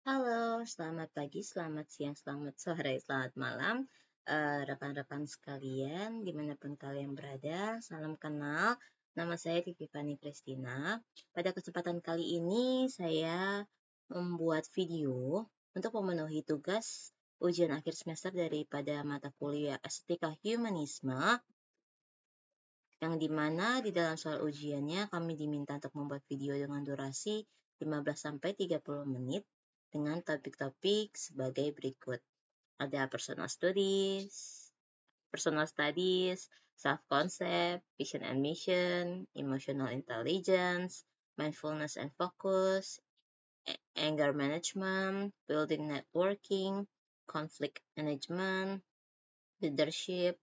Halo, selamat pagi, selamat siang, selamat sore, selamat malam, rekan-rekan sekalian, dimanapun kalian berada. Salam kenal, nama saya Tiffany Christina. Pada kesempatan kali ini, saya membuat video untuk memenuhi tugas ujian akhir semester daripada mata kuliah Estetika Humanisme, yang dimana di dalam soal ujiannya kami diminta untuk membuat video dengan durasi 15-30 menit dengan topik-topik sebagai berikut. Ada personal studies, self-concept, vision and mission, emotional intelligence, mindfulness and focus, anger management, building networking, conflict management, leadership,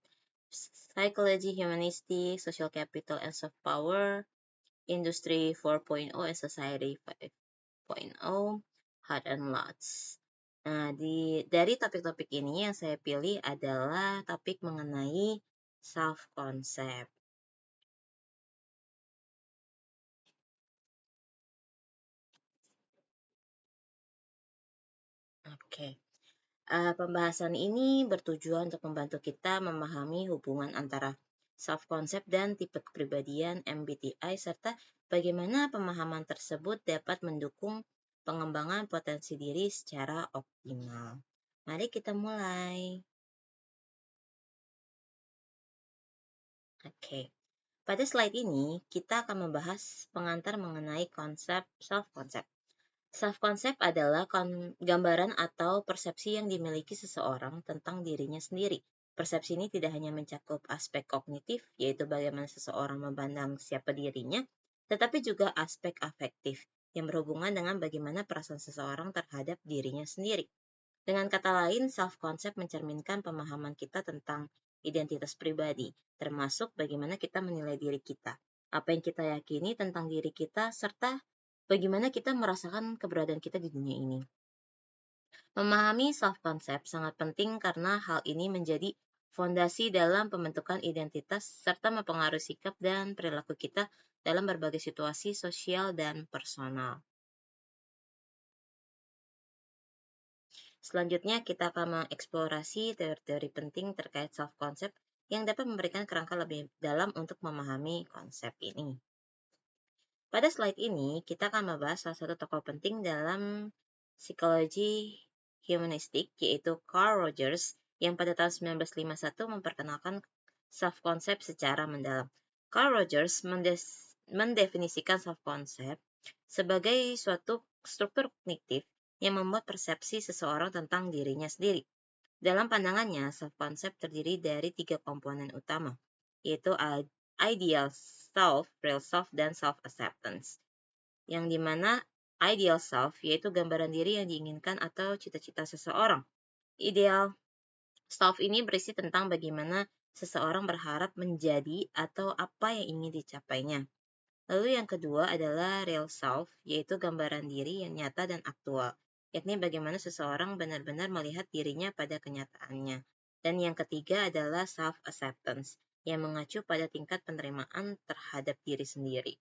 psychology, humanistic, social capital and soft power, industry 4.0 and society 5.0, hard and lots. Nah, dari topik-topik ini yang saya pilih adalah topik mengenai self-concept. Oke. Pembahasan ini bertujuan untuk membantu kita memahami hubungan antara self-concept dan tipe kepribadian MBTI serta bagaimana pemahaman tersebut dapat mendukung pengembangan potensi diri secara optimal. Mari kita mulai. Oke. Pada slide ini, kita akan membahas pengantar mengenai konsep self-concept. Self-concept adalah gambaran atau persepsi yang dimiliki seseorang tentang dirinya sendiri. Persepsi ini tidak hanya mencakup aspek kognitif, yaitu bagaimana seseorang memandang siapa dirinya, tetapi juga aspek afektif, yang berhubungan dengan bagaimana perasaan seseorang terhadap dirinya sendiri. Dengan kata lain, self-concept mencerminkan pemahaman kita tentang identitas pribadi, termasuk bagaimana kita menilai diri kita, apa yang kita yakini tentang diri kita, serta bagaimana kita merasakan keberadaan kita di dunia ini. Memahami self-concept sangat penting karena hal ini menjadi fondasi dalam pembentukan identitas serta mempengaruhi sikap dan perilaku kita dalam berbagai situasi sosial dan personal. Selanjutnya, kita akan mengeksplorasi teori-teori penting terkait self-concept yang dapat memberikan kerangka lebih dalam untuk memahami konsep ini. Pada slide ini, kita akan membahas salah satu tokoh penting dalam psikologi humanistik, yaitu Carl Rogers, yang pada tahun 1951 memperkenalkan self-concept secara mendalam. Carl Rogers mendefinisikan self-concept sebagai suatu struktur kognitif yang membuat persepsi seseorang tentang dirinya sendiri. Dalam pandangannya, self-concept terdiri dari 3 komponen utama, yaitu ideal self, real self, dan self-acceptance. Yang dimana ideal self yaitu gambaran diri yang diinginkan atau cita-cita seseorang. Ideal self ini berisi tentang bagaimana seseorang berharap menjadi atau apa yang ingin dicapainya. Lalu yang kedua adalah real self, yaitu gambaran diri yang nyata dan aktual, yakni bagaimana seseorang benar-benar melihat dirinya pada kenyataannya. Dan yang ketiga adalah self-acceptance, yang mengacu pada tingkat penerimaan terhadap diri sendiri,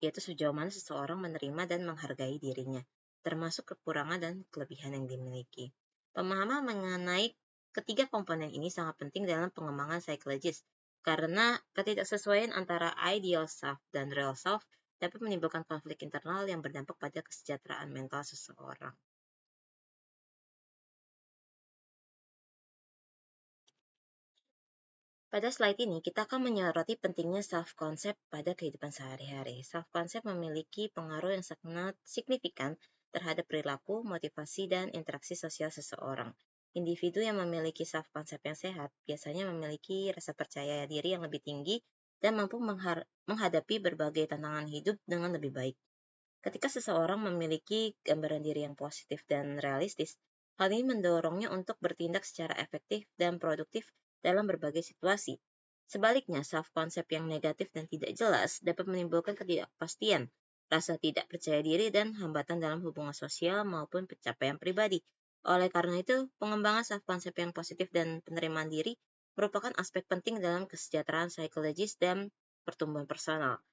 yaitu sejauh mana seseorang menerima dan menghargai dirinya, termasuk kekurangan dan kelebihan yang dimiliki. Pemahaman mengenai ketiga komponen ini sangat penting dalam pengembangan psikologis, karena ketidaksesuaian antara ideal self dan real self dapat menimbulkan konflik internal yang berdampak pada kesejahteraan mental seseorang. Pada slide ini, kita akan menyoroti pentingnya self-concept pada kehidupan sehari-hari. Self-concept memiliki pengaruh yang sangat signifikan terhadap perilaku, motivasi, dan interaksi sosial seseorang. Individu yang memiliki self-concept yang sehat biasanya memiliki rasa percaya diri yang lebih tinggi dan mampu menghadapi berbagai tantangan hidup dengan lebih baik. Ketika seseorang memiliki gambaran diri yang positif dan realistis, hal ini mendorongnya untuk bertindak secara efektif dan produktif dalam berbagai situasi. Sebaliknya, self-concept yang negatif dan tidak jelas dapat menimbulkan ketidakpastian, rasa tidak percaya diri, dan hambatan dalam hubungan sosial maupun pencapaian pribadi. Oleh karena itu, pengembangan self-concept yang positif dan penerimaan diri merupakan aspek penting dalam kesejahteraan psikologis dan pertumbuhan personal.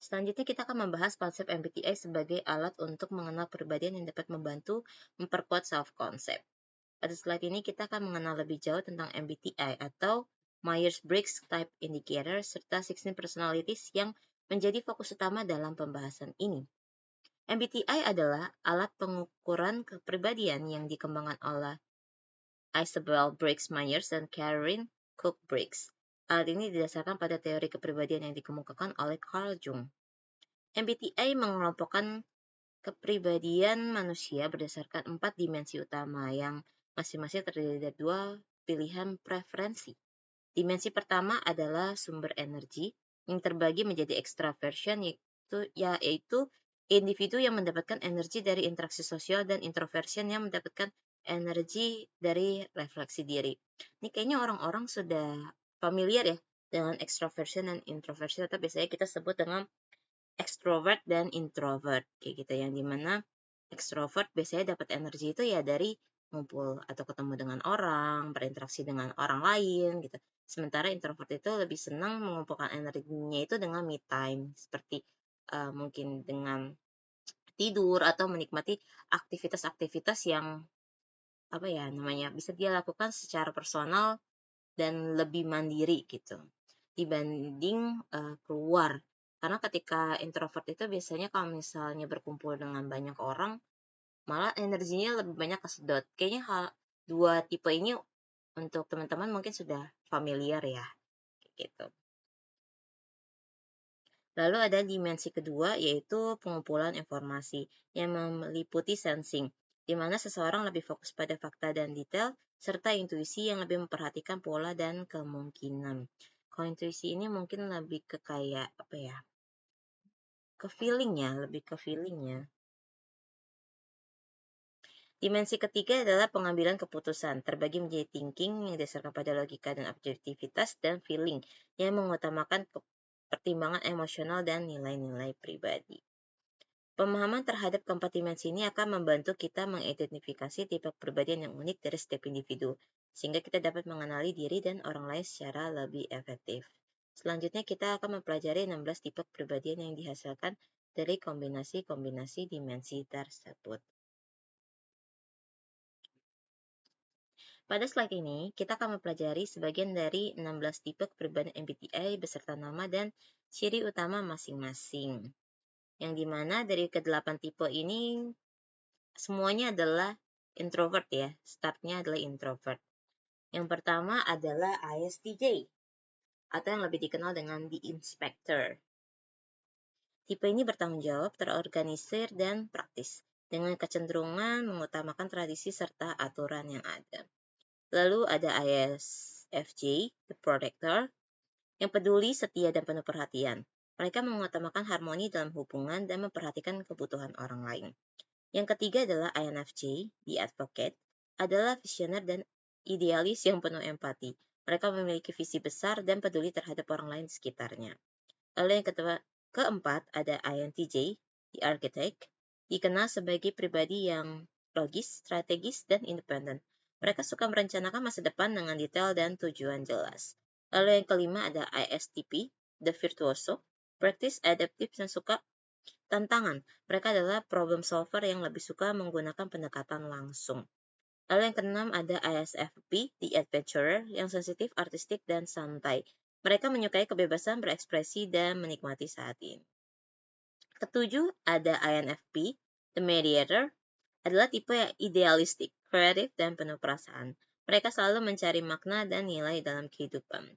Selanjutnya kita akan membahas konsep MBTI sebagai alat untuk mengenal kepribadian yang dapat membantu memperkuat self-concept. Pada slide ini kita akan mengenal lebih jauh tentang MBTI atau Myers-Briggs Type Indicator serta 16 personalities yang menjadi fokus utama dalam pembahasan ini. MBTI adalah alat pengukuran kepribadian yang dikembangkan oleh Isabel Briggs Myers dan Karen Cook Briggs. Alat ini didasarkan pada teori kepribadian yang dikemukakan oleh Carl Jung. MBTI mengelompokkan kepribadian manusia berdasarkan 4 dimensi utama yang masing-masing terdiri dari 2 pilihan preferensi. Dimensi pertama adalah sumber energi yang terbagi menjadi extraversion, yaitu individu yang mendapatkan energi dari interaksi sosial, dan introversion yang mendapatkan energi dari refleksi diri. Ini kayaknya orang-orang sudah familiar ya dengan extraversion dan introversion, atau biasanya kita sebut dengan extrovert dan introvert kayak gitu, yang dimana extrovert biasanya dapat energi itu ya dari ngumpul atau ketemu dengan orang, berinteraksi dengan orang lain gitu. Sementara introvert itu lebih senang mengumpulkan energinya itu dengan me time, seperti mungkin dengan tidur atau menikmati aktivitas-aktivitas yang bisa dia lakukan secara personal dan lebih mandiri gitu dibanding keluar. Karena ketika introvert itu biasanya kalau misalnya berkumpul dengan banyak orang, malah energinya lebih banyak kesedot. Kayaknya dua tipe ini untuk teman-teman mungkin sudah familiar ya, gitu. Lalu ada dimensi kedua, yaitu pengumpulan informasi yang meliputi sensing, di mana seseorang lebih fokus pada fakta dan detail, serta intuisi yang lebih memperhatikan pola dan kemungkinan. Kalau intuisi ini mungkin lebih ke kayak ke feelingnya. Dimensi ketiga adalah pengambilan keputusan, terbagi menjadi thinking yang didasarkan pada logika dan objektivitas, dan feeling yang mengutamakan pertimbangan emosional dan nilai-nilai pribadi. Pemahaman terhadap keempat dimensi ini akan membantu kita mengidentifikasi tipe kepribadian yang unik dari setiap individu, sehingga kita dapat mengenali diri dan orang lain secara lebih efektif. Selanjutnya kita akan mempelajari 16 tipe kepribadian yang dihasilkan dari kombinasi-kombinasi dimensi tersebut. Pada slide ini, kita akan mempelajari sebagian dari 16 tipe kepribadian MBTI beserta nama dan ciri utama masing-masing. Yang dimana dari ke-8 tipe ini, semuanya adalah introvert ya. Startnya adalah introvert. Yang pertama adalah ISTJ, atau yang lebih dikenal dengan The Inspector. Tipe ini bertanggung jawab, terorganisir, dan praktis, dengan kecenderungan mengutamakan tradisi serta aturan yang ada. Lalu ada ISFJ, The Protector, yang peduli, setia, dan penuh perhatian. Mereka mengutamakan harmoni dalam hubungan dan memperhatikan kebutuhan orang lain. Yang ketiga adalah INFJ, The Advocate, adalah visioner dan idealis yang penuh empati. Mereka memiliki visi besar dan peduli terhadap orang lain di sekitarnya. Lalu yang keempat ada INTJ, The Architect, dikenal sebagai pribadi yang logis, strategis, dan independen. Mereka suka merencanakan masa depan dengan detail dan tujuan jelas. Lalu yang kelima ada ISTP, The Virtuoso, praktis, adaptif, dan suka tantangan. Mereka adalah problem solver yang lebih suka menggunakan pendekatan langsung. Lalu yang keenam ada ISFP, The Adventurer, yang sensitif, artistik, dan santai. Mereka menyukai kebebasan berekspresi dan menikmati saat ini. Ketujuh ada INFP, The Mediator, adalah tipe yang idealistik, kreatif, dan penuh perasaan. Mereka selalu mencari makna dan nilai dalam kehidupan.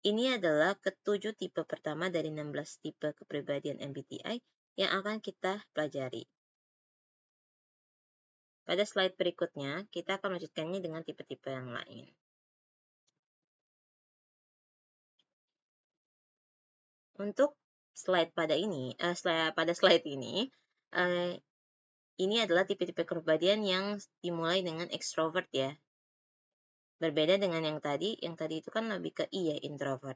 Ini adalah ketujuh tipe pertama dari 16 tipe kepribadian MBTI yang akan kita pelajari. Pada slide berikutnya, kita akan melanjutkannya dengan tipe-tipe yang lain. Untuk pada slide ini adalah tipe-tipe kepribadian yang dimulai dengan extrovert ya. Berbeda dengan yang tadi itu kan lebih ke I ya, introvert.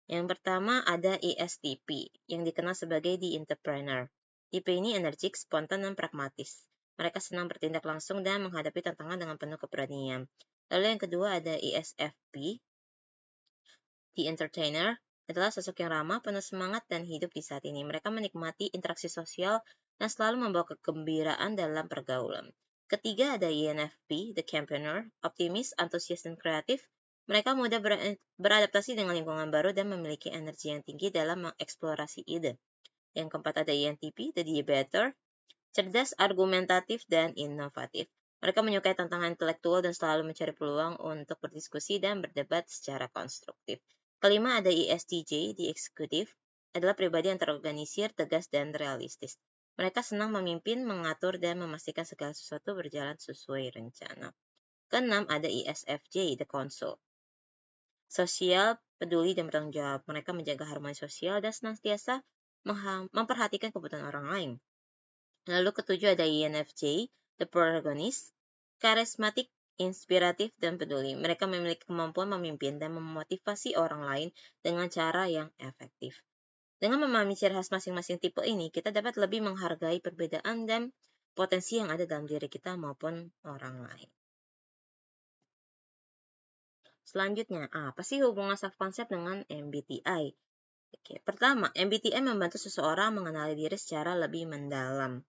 Yang pertama ada ESTP, yang dikenal sebagai The Entrepreneur. Tipe ini energik, spontan, dan pragmatis. Mereka senang bertindak langsung dan menghadapi tantangan dengan penuh keberanian. Lalu yang kedua ada ESFP, The Entertainer. adalah sosok yang ramah, penuh semangat, dan hidup di saat ini. Mereka menikmati interaksi sosial dan selalu membawa kegembiraan dalam pergaulan. Ketiga ada ENFP, the campaigner, optimis, antusias, dan kreatif. Mereka mudah beradaptasi dengan lingkungan baru dan memiliki energi yang tinggi dalam mengeksplorasi ide. Yang keempat ada ENTP, the debater, cerdas, argumentatif, dan inovatif. Mereka menyukai tantangan intelektual dan selalu mencari peluang untuk berdiskusi dan berdebat secara konstruktif. Kelima ada ESTJ, the executive, adalah pribadi yang terorganisir, tegas, dan realistis. Mereka senang memimpin, mengatur, dan memastikan segala sesuatu berjalan sesuai rencana. Keenam ada ESFJ, the consul. Sosial, peduli, dan bertanggung jawab. Mereka menjaga harmoni sosial dan senantiasa memperhatikan kebutuhan orang lain. Lalu ketujuh ada INFJ, the protagonist, karismatik, inspiratif, dan peduli. Mereka memiliki kemampuan memimpin dan memotivasi orang lain dengan cara yang efektif. Dengan memahami ciri khas masing-masing tipe ini, kita dapat lebih menghargai perbedaan dan potensi yang ada dalam diri kita maupun orang lain. Selanjutnya, apa sih hubungan self-concept dengan MBTI? Oke, pertama, MBTI membantu seseorang mengenali diri secara lebih mendalam.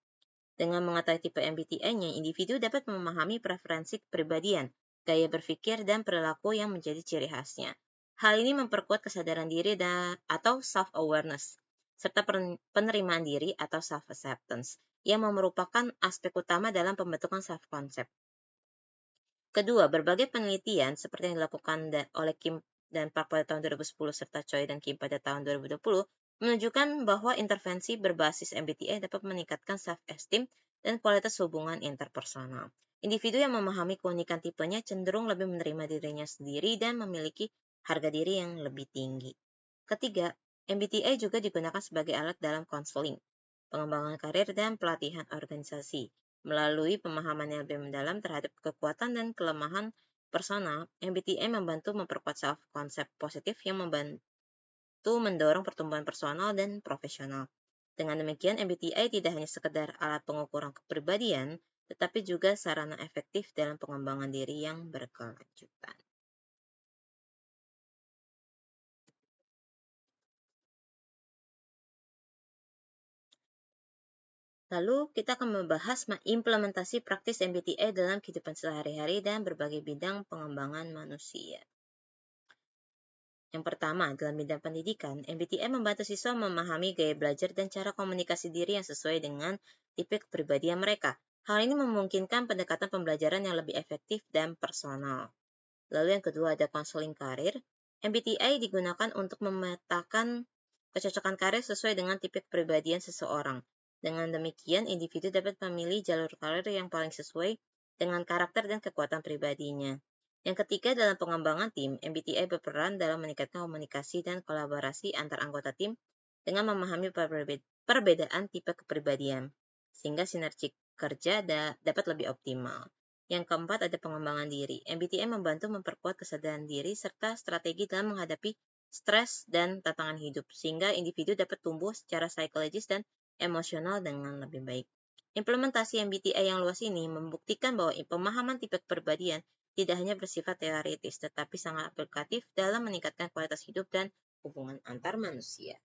Dengan mengetahui tipe MBTI-nya, individu dapat memahami preferensi kepribadian, gaya berpikir, dan perilaku yang menjadi ciri khasnya. Hal ini memperkuat kesadaran diri atau self-awareness, serta penerimaan diri atau self-acceptance, yang merupakan aspek utama dalam pembentukan self-concept. Kedua, berbagai penelitian seperti yang dilakukan oleh Kim dan Park pada tahun 2010 serta Choi dan Kim pada tahun 2020 menunjukkan bahwa intervensi berbasis MBTI dapat meningkatkan self-esteem dan kualitas hubungan interpersonal. Individu yang memahami keunikan tipenya cenderung lebih menerima dirinya sendiri dan memiliki harga diri yang lebih tinggi. Ketiga, MBTI juga digunakan sebagai alat dalam konseling, pengembangan karir, dan pelatihan organisasi. Melalui pemahaman yang lebih mendalam terhadap kekuatan dan kelemahan personal, MBTI membantu memperkuat self-concept positif yang membantu mendorong pertumbuhan personal dan profesional. Dengan demikian, MBTI tidak hanya sekedar alat pengukuran kepribadian, tetapi juga sarana efektif dalam pengembangan diri yang berkelanjutan. Lalu, kita akan membahas implementasi praktis MBTI dalam kehidupan sehari-hari dan berbagai bidang pengembangan manusia. Yang pertama, dalam bidang pendidikan, MBTI membantu siswa memahami gaya belajar dan cara komunikasi diri yang sesuai dengan tipe kepribadian mereka. Hal ini memungkinkan pendekatan pembelajaran yang lebih efektif dan personal. Lalu yang kedua ada konseling karir. MBTI digunakan untuk memetakan kecocokan karir sesuai dengan tipe kepribadian seseorang. Dengan demikian, individu dapat memilih jalur karir yang paling sesuai dengan karakter dan kekuatan pribadinya. Yang ketiga, dalam pengembangan tim, MBTI berperan dalam meningkatkan komunikasi dan kolaborasi antar anggota tim dengan memahami perbedaan tipe kepribadian, sehingga sinergi kerja dapat lebih optimal. Yang keempat ada pengembangan diri. MBTI membantu memperkuat kesadaran diri serta strategi dalam menghadapi stres dan tantangan hidup, sehingga individu dapat tumbuh secara psikologis dan emosional dengan lebih baik. Implementasi MBTI yang luas ini membuktikan bahwa pemahaman tipe kepribadian tidak hanya bersifat teoritis, tetapi sangat aplikatif dalam meningkatkan kualitas hidup dan hubungan antar manusia.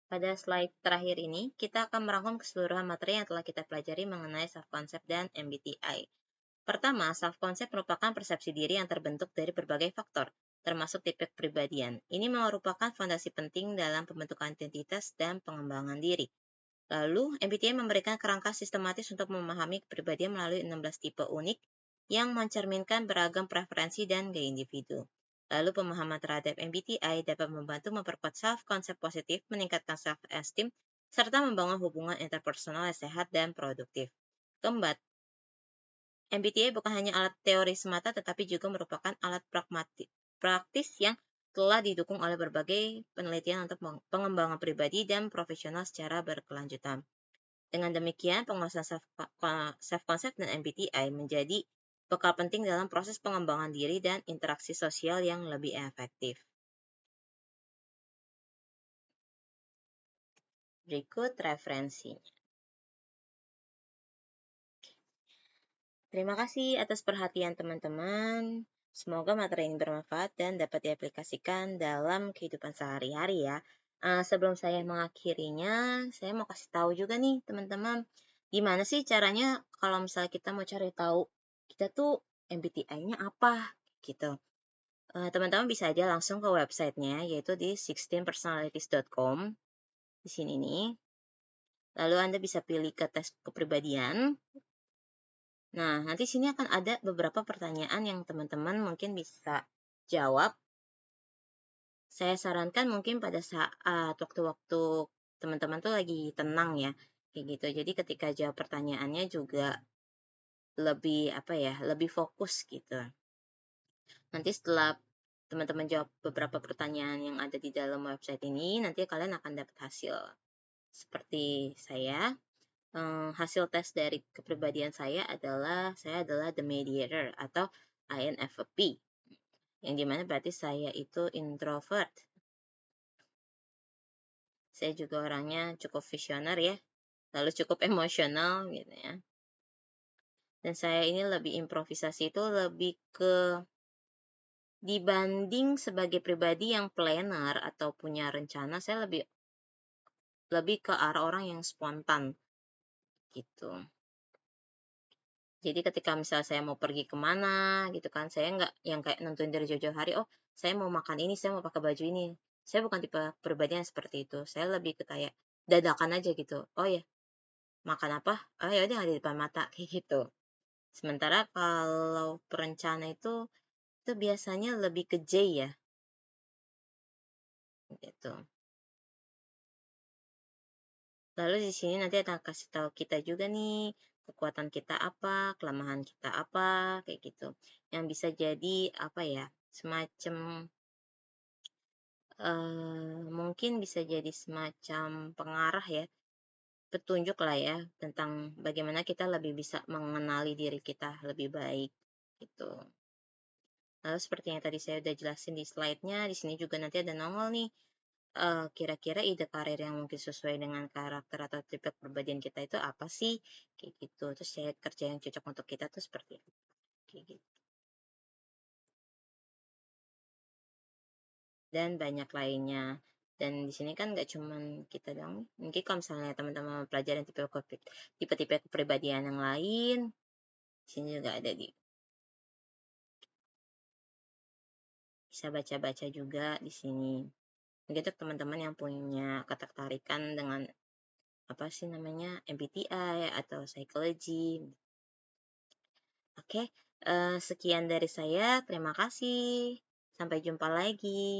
Pada slide terakhir ini, kita akan merangkum keseluruhan materi yang telah kita pelajari mengenai self-concept dan MBTI. Pertama, self-concept merupakan persepsi diri yang terbentuk dari berbagai faktor, termasuk tipe kepribadian. Ini merupakan fondasi penting dalam pembentukan identitas dan pengembangan diri. Lalu, MBTI memberikan kerangka sistematis untuk memahami kepribadian melalui 16 tipe unik yang mencerminkan beragam preferensi dan gaya individu. Lalu, pemahaman terhadap MBTI dapat membantu memperkuat self-concept positif, meningkatkan self-esteem, serta membangun hubungan interpersonal yang sehat dan produktif. Keempat, MBTI bukan hanya alat teori semata, tetapi juga merupakan alat praktis yang telah didukung oleh berbagai penelitian untuk pengembangan pribadi dan profesional secara berkelanjutan. Dengan demikian, penguasaan self-concept dan MBTI menjadi bekal penting dalam proses pengembangan diri dan interaksi sosial yang lebih efektif. Berikut referensinya. Terima kasih atas perhatian teman-teman. Semoga materi ini bermanfaat dan dapat diaplikasikan dalam kehidupan sehari-hari ya. Sebelum saya mengakhirinya, saya mau kasih tahu juga nih teman-teman, gimana sih caranya kalau misalnya kita mau cari tahu kita tuh MBTI-nya apa gitu. Teman-teman bisa aja langsung ke websitenya, yaitu di 16personalities.com. Di sini nih. Lalu Anda bisa pilih ke tes kepribadian. Nah, nanti sini akan ada beberapa pertanyaan yang teman-teman mungkin bisa jawab. Saya sarankan mungkin pada saat waktu-waktu teman-teman tuh lagi tenang ya, kayak gitu. Jadi ketika jawab pertanyaannya juga lebih lebih fokus gitu. Nanti setelah teman-teman jawab beberapa pertanyaan yang ada di dalam website ini, nanti kalian akan dapat hasil. Seperti saya, hasil tes dari kepribadian saya adalah the mediator atau INFP, yang dimana berarti saya itu introvert. Saya juga orangnya cukup visioner ya, lalu cukup emosional gitu ya. Dan saya ini lebih improvisasi itu lebih ke dibanding sebagai pribadi yang planner atau punya rencana, saya lebih ke arah orang yang spontan gitu. Jadi ketika misal saya mau pergi kemana gitu kan, saya nggak yang kayak nentuin dari jauh-jauh hari, oh saya mau makan ini, saya mau pakai baju ini. Saya bukan tipe pribadi yang seperti itu. Saya lebih ke kayak dadakan aja gitu. Oh ya, makan apa? Oh ya udah ada di depan mata kayak gitu. Sementara kalau perencana itu biasanya lebih ke J ya, gitu. Lalu di sini nanti akan kasih tahu kita juga nih, kekuatan kita apa, kelemahan kita apa, kayak gitu. Yang bisa jadi semacam mungkin bisa jadi semacam pengarah ya, petunjuk lah ya tentang bagaimana kita lebih bisa mengenali diri kita lebih baik gitu. Lalu seperti yang tadi saya udah jelasin di slide-nya, di sini juga nanti ada nongol nih kira-kira ide karir yang mungkin sesuai dengan karakter atau tipe kepribadian kita itu apa sih kayak gitu. Terus saya kerja yang cocok untuk kita tuh seperti apa kayak gitu. Dan banyak lainnya. Dan di sini kan nggak cuman kita doang. Mungkin kalau misalnya teman-teman pelajaran tipe-tipe kepribadian yang lain, di sini juga ada bisa baca-baca juga di sini. Mungkin untuk teman-teman yang punya ketertarikan dengan apa sih namanya MBTI atau psychology. Oke, sekian dari saya. Terima kasih. Sampai jumpa lagi.